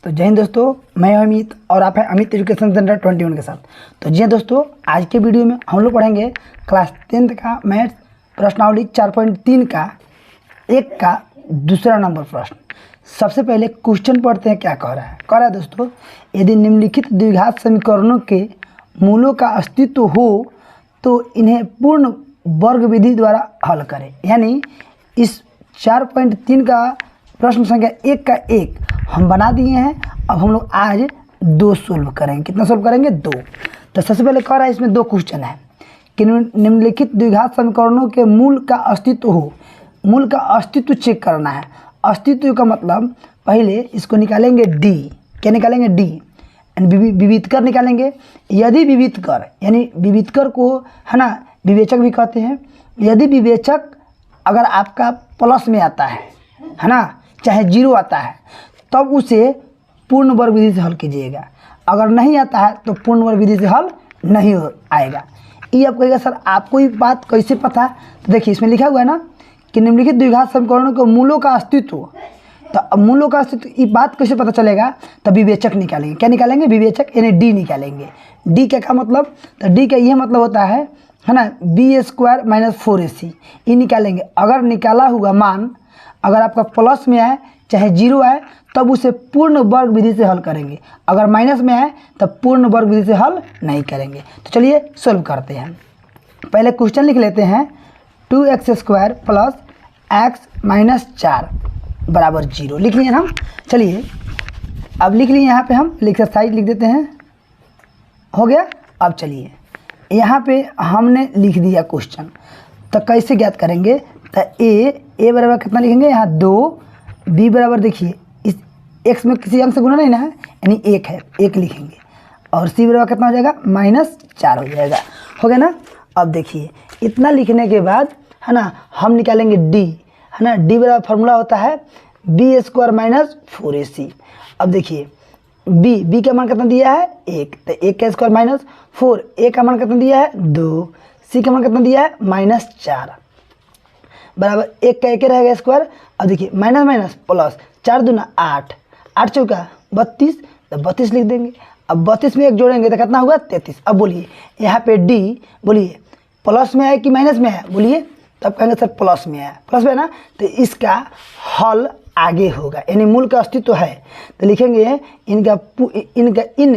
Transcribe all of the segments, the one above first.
तो जय हिंद दोस्तों, मैं अमित और आप हैं अमित एजुकेशन सेंटर 21 के साथ। तो जी दोस्तों, आज के वीडियो में हम लोग पढ़ेंगे क्लास 10th का मैथ्स प्रश्नावली 4.3 का एक का दूसरा नंबर प्रश्न। सबसे पहले क्वेश्चन पढ़ते हैं, क्या कह रहा है दोस्तों, यदि निम्नलिखित द्विघात समीकरणों के मूलों का अस्तित्व हो तो इन्हें पूर्ण वर्ग विधि द्वारा हल करें। यानी इस 4.3 का प्रश्न संख्या 1 का 1 हम बना दिए हैं। अब हम लोग आज 2 सोल्व करेंगे। कितना सोल्व करेंगे? 2। तो सबसे पहले कह रहा है, इसमें 2 क्वेश्चन है कि निम्नलिखित द्विघात समीकरणों के मूल का अस्तित्व हो। मूल का अस्तित्व चेक करना है। अस्तित्व का मतलब पहले इसको निकालेंगे डी। क्या निकालेंगे? डी। विविधकर निकालेंगे। यदि विविधकर, यानी विविधकर को है ना विवेचक भी कहते हैं। यदि विवेचक अगर आपका प्लस में आता है ना, चाहे 0 आता है, तब उसे पूर्ण वर्ग विधि से हल कीजिएगा। अगर नहीं आता है तो पूर्ण वर्ग विधि से हल नहीं आएगा। ये आप कहिएगा सर आपको ये बात कैसे पता? तो देखिए इसमें लिखा हुआ है ना कि निम्नलिखित द्विघात समीकरणों के मूलों का अस्तित्व। तो मूलों का अस्तित्व ये बात कैसे पता चलेगा? तो विवेचक निकालेंगे। क्या निकालेंगे? विवेचक, यानी डी निकालेंगे। डी का मतलब? तो डी का यह मतलब होता है ना b² - 4ac। ये निकालेंगे। अगर निकाला हुआ मान अगर आपका प्लस में आए चाहे 0 आए तब उसे पूर्ण वर्ग विधि से हल करेंगे। अगर माइनस में आए तब पूर्ण वर्ग विधि से हल नहीं करेंगे। तो चलिए सॉल्व करते हैं। पहले क्वेश्चन लिख लेते हैं। 2x² + x - 4 बराबर 0 लिख लिए हम। चलिए अब लिख लिए, यहाँ पे हम एक्सरसाइज लिख देते हैं। हो गया। अब चलिए यहाँ पे हमने लिख दिया क्वेश्चन। तो कैसे ज्ञात करेंगे? तो ए बराबर कितना लिखेंगे? यहाँ 2। बी बराबर देखिए इस x में किसी अंक से गुना नहीं ना है, यानी 1 है, 1 लिखेंगे। और सी बराबर कितना हो जाएगा? -4 हो जाएगा। हो गया ना। अब देखिए इतना लिखने के बाद है ना हम निकालेंगे डी, है ना। डी बराबर फार्मूला होता है b² - 4ac। अब देखिए बी का मान कितना दिया है? 1। तो 1 का स्क्वायर -4, ए का मान कितना दिया है? 2, सी का मान कितना दिया है? -4 बराबर 1 का 1 रहेगा स्क्वायर। अब देखिए माइनस प्लस 4 दूना 8, 8 चौका 32, तो 32 लिख देंगे। अब 32 में 1 जोड़ेंगे तो कितना होगा? 33। अब बोलिए यहाँ पे डी, बोलिए प्लस में आया कि माइनस में आया? बोलिए। तब कहेंगे सर प्लस में आया। प्लस में है ना, तो इसका हल आगे होगा, यानी मूल का अस्तित्व है। तो लिखेंगे इनका इन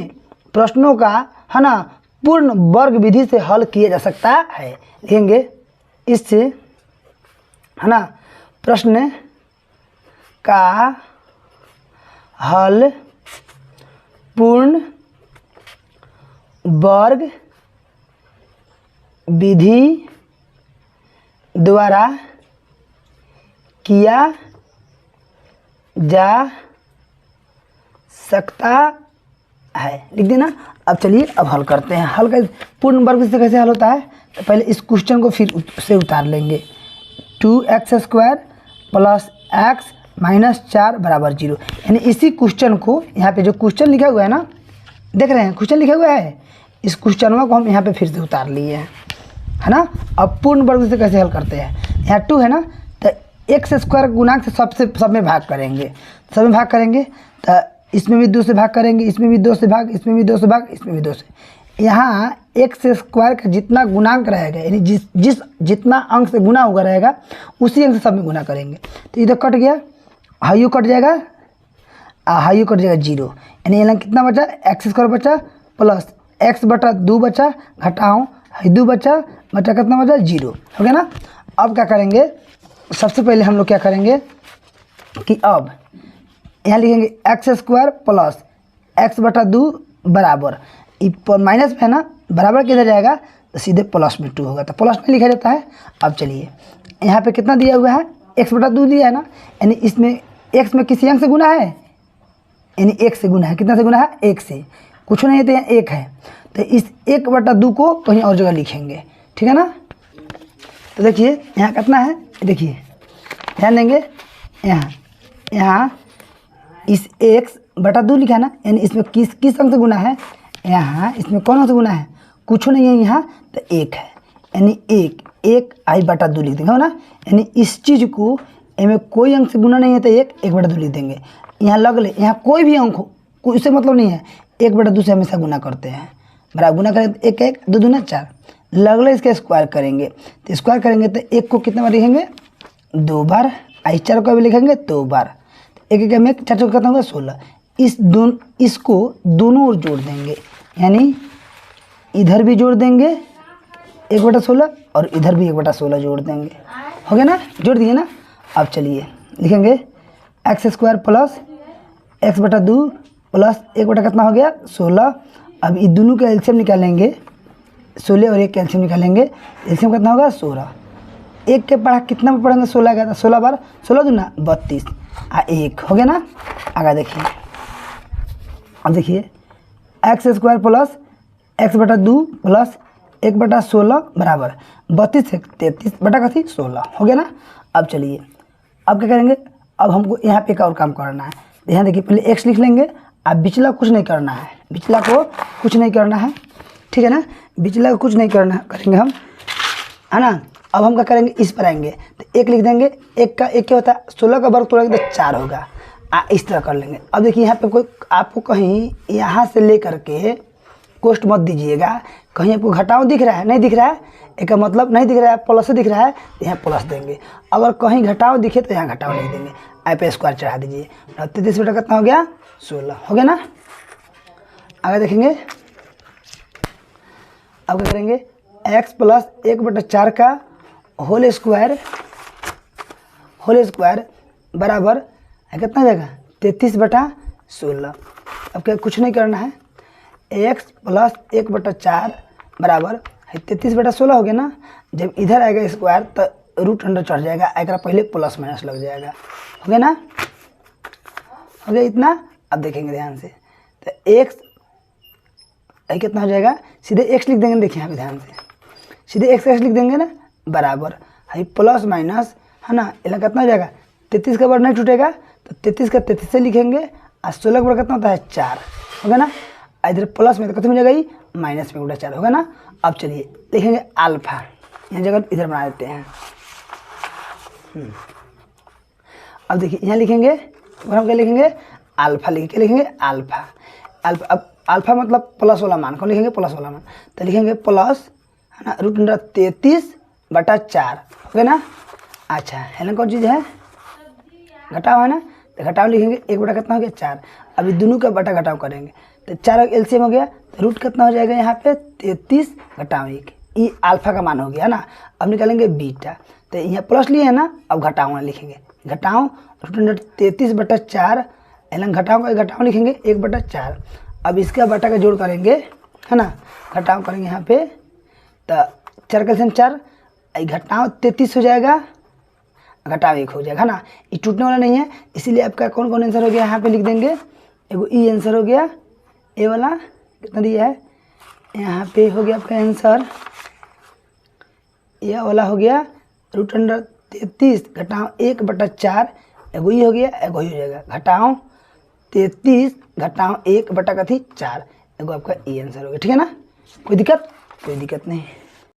प्रश्नों का है ना पूर्ण वर्ग विधि से हल किया जा सकता है। लिखेंगे इससे है ना प्रश्न का हल पूर्ण वर्ग विधि द्वारा किया जा सकता है। लिख देना। अब चलिए अब हल करते हैं। हल कैसे? पूर्ण वर्ग से कैसे हल होता है? तो पहले इस क्वेश्चन को फिर से उतार लेंगे। 2x² + x - 4 बराबर 0। यानी इसी क्वेश्चन को यहाँ पे जो क्वेश्चन लिखा हुआ है ना, देख रहे हैं क्वेश्चन लिखा हुआ है, इस क्वेश्चन को हम यहाँ पे फिर से उतार लिए हैं, है ना। अब पूर्ण वर्ग से कैसे हल करते हैं? यहाँ 2 है ना, तो x² गुणांक से सब में भाग करेंगे। सब में भाग करेंगे तो इसमें भी 2 से भाग करेंगे, इसमें भी 2 से भाग, इसमें भी 2 से भाग, इसमें भी 2 से। यहाँ x² का जितना गुणांक रहेगा, यानी जितना अंक से गुना हुआ रहेगा उसी अंक से सब में गुना करेंगे। तो इधर कट गया, हाइयो कट जाएगा, हाइयो कट जाएगा 0। यानी यहाँ कितना बचा? x² बचा प्लस x/2 बचा, घटाओ 2 बचा कितना बचा? 0। हो गया ना। अब क्या करेंगे? सबसे पहले हम लोग क्या करेंगे कि अब यहाँ लिखेंगे x² + x/2 बराबर माइनस में है ना, बराबर किधर जाएगा? तो सीधे प्लस में 2 होगा, तो प्लस में लिखा जाता है। अब चलिए यहाँ पे कितना दिया हुआ है? x/2 दिया है ना, यानी इसमें x में किसी अंक से गुना है, यानी 1 से गुना है। कितना से गुना है? 1 से। कुछ नहीं है तो यहाँ 1 है, तो इस 1/2 को कहीं और जगह लिखेंगे, ठीक है ना। तो देखिए यहाँ कितना है? देखिए ध्यान देंगे, यहाँ इस x/2 लिखा है ना, यानी इसमें किस अंक से गुना है? यहाँ इसमें कौन से गुना है? कुछ नहीं है यहाँ, तो 1 है, यानी 1 i/2 लिख देंगे, हो ना। यानी इस चीज़ को इनमें कोई अंक से गुना नहीं है तो 1/2 लिख देंगे। यहाँ लग ले, यहाँ कोई भी अंक हो, कोई उससे मतलब नहीं है, 1/2 से हमेशा गुना करते हैं, बराबर गुना करेंगे तो 1 1 2 दूना 4, लगले इसका स्क्वायर करेंगे, तो स्क्वायर करेंगे तो 1 को कितने बार लिखेंगे 2 बार, 4 को भी लिखेंगे 2 बार, 1 1 में 4 4 कितना होगा 16। इसको दोनों ओर जोड़ देंगे, यानी इधर भी जोड़ देंगे 1/16 और इधर भी 1/16 जोड़ देंगे, हो गया ना, जोड़ दिए ना। अब चलिए लिखेंगे x² प्लस x/2 प्लस 1 कितना हो गया 16। अब ये दोनों का एलसीएम निकालेंगे, 16 और 1 का एलसीएम निकालेंगे, एलसीएम कितना होगा 16। 1 के पढ़ा कितना में पढ़ेंगे 16 का, 16 बार 16 दूना 32 1 हो गया ना। आगे देखिए, अब देखिए x² प्लस x/2 प्लस 1/16 बराबर 32 से 33/16 हो गया ना। अब चलिए अब क्या करेंगे, अब हमको यहाँ पे एक और काम करना है। यहाँ देखिए पहले x लिख लेंगे, अब बिचला कुछ नहीं करना है, बिचला को कुछ नहीं करना है, ठीक है ना, बिचला को कुछ नहीं करना करेंगे हम, है ना। अब हम क्या करेंगे, इस पर आएंगे तो 1 लिख देंगे, 1 का 1 क्या होता है 16 का वर्ग तोड़ेंगे तो 4 होगा, इस तरह कर लेंगे। अब देखिए यहाँ पे कोई आपको कहीं यहाँ से ले करके कोष्ट मत दीजिएगा, कहीं आपको घटाव दिख रहा है नहीं दिख रहा है, एक मतलब नहीं दिख रहा है प्लस से दिख रहा है तो यहाँ प्लस देंगे, अगर कहीं घटाव दिखे तो यहाँ घटाव नहीं देंगे, आई पे स्क्वायर चढ़ा दीजिए। 33 बटा कितना हो गया 16 हो गया ना। आगे देखेंगे, अब क्या करेंगे x प्लस 1/4 का होल स्क्वायर बराबर कितना हो जाएगा 33/16। अब क्या कुछ नहीं करना है, x प्लस 1/4 बराबर 33/16 हो गया ना। जब इधर आएगा स्क्वायर तो रूट अंडर चढ़ जाएगा, आएगा पहले प्लस माइनस लग जाएगा, हो गया ना, हो गया इतना। अब देखेंगे ध्यान से, तो x कितना हो जाएगा, सीधे x लिख देंगे, देखिए यहाँ पे ध्यान से, सीधे x लिख देंगे ना, बराबर है प्लस माइनस, है ना, इला कितना हो जाएगा 33 का वर्ग नहीं टूटेगा तो 33 का 33 से लिखेंगे, और 16 का वर्ग कितना होता है 4 हो गया ना। इधर प्लस में तो कितना मिल जाएगा माइनस में 4 होगा ना। अब चलिए देखेंगे अल्फा, यहाँ जगह इधर बना देते हैं। अब देखिए यहाँ लिखेंगे, और हम क्या लिखेंगे अल्फा, लिखेंगे अल्फा। अब अल्फा मतलब प्लस वाला मान, कौन लिखेंगे प्लस वाला मान, तो लिखेंगे प्लस, है ना, √33/4 हो गया ना। अच्छा है कौन चीज़ है घटाव है ना, तो घटाव लिखेंगे 1 कितना हो गया 4। अभी दोनों का बटा घटाव करेंगे तो 4 एलसीएम हो गया, तो रूट कितना हो जाएगा यहाँ पे 33/1, ये अल्फा का मान हो गया ना। अब निकालेंगे बीटा, तो यहाँ प्लस लिए है ना, अब घटाव लिखेंगे, घटाव √33/4, घटाव लिखेंगे 1/4। अब इसका बटा का जोड़ करेंगे, है ना, घटाव करेंगे यहाँ पे, तो 4 का एलसीएम 4, घटाव 33 हो जाएगा, घटाव 1 हो जाएगा, है ना, ये टूटने वाला नहीं है, इसीलिए आपका कौन कौन आंसर हो गया यहाँ पे लिख देंगे। एगो ई आंसर हो गया, ए वाला कितना दिया है यहाँ पे हो गया आपका आंसर, ये वाला हो गया √33 घटाव 1/4, एगो ई हो गया, एगो ही हो जाएगा घटाव 33 घटाव 1/4, एगो आपका ई आंसर हो गया, ठीक है ना। कोई दिक्कत नहीं।